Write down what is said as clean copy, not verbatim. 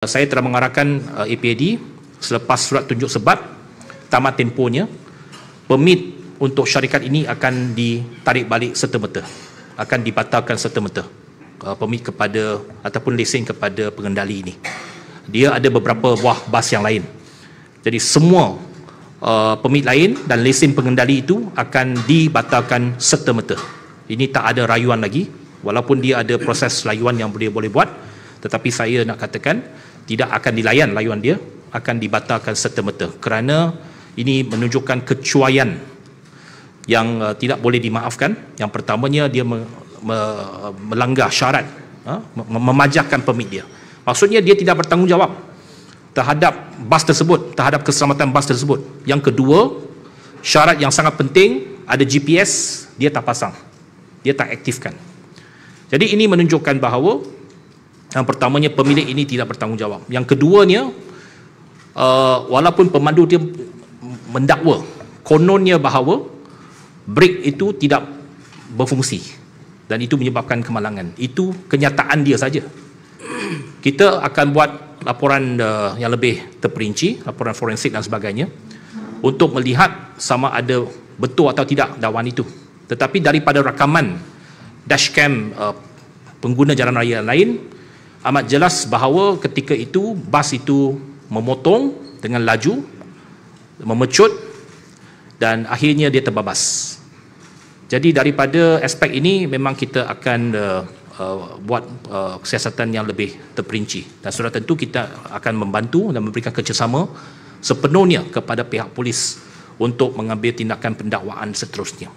Saya telah mengarahkan APAD selepas surat tunjuk sebab tamat tempohnya, permit untuk syarikat ini akan ditarik balik serta-merta, akan dibatalkan serta-merta, permit kepada ataupun lesen kepada pengendali ini. Dia ada beberapa buah bas yang lain. Jadi semua permit lain dan lesen pengendali itu akan dibatalkan serta-merta. Ini tak ada rayuan lagi, walaupun dia ada proses rayuan yang boleh buat, tetapi saya nak katakan tidak akan dilayan rayuan dia, akan dibatalkan serta-merta kerana ini menunjukkan kecuaian yang tidak boleh dimaafkan. Yang pertamanya, dia melanggar syarat, memajahkan permit dia. Maksudnya dia tidak bertanggungjawab terhadap bas tersebut, terhadap keselamatan bas tersebut. Yang kedua, syarat yang sangat penting, ada GPS, dia tak pasang, dia tak aktifkan. Jadi ini menunjukkan bahawa yang pertamanya, pemilik ini tidak bertanggungjawab. Yang keduanya, walaupun pemandu dia mendakwa kononnya bahawa brek itu tidak berfungsi dan itu menyebabkan kemalangan, itu kenyataan dia saja. Kita akan buat laporan yang lebih terperinci, laporan forensik dan sebagainya, untuk melihat sama ada betul atau tidak dakwaan itu. Tetapi daripada rakaman dashcam pengguna jalan raya lain, amat jelas bahawa ketika itu bas itu memotong dengan laju, memecut, dan akhirnya dia terbabas. Jadi daripada aspek ini memang kita akan buat siasatan yang lebih terperinci, dan sudah tentu kita akan membantu dan memberikan kerjasama sepenuhnya kepada pihak polis untuk mengambil tindakan pendakwaan seterusnya.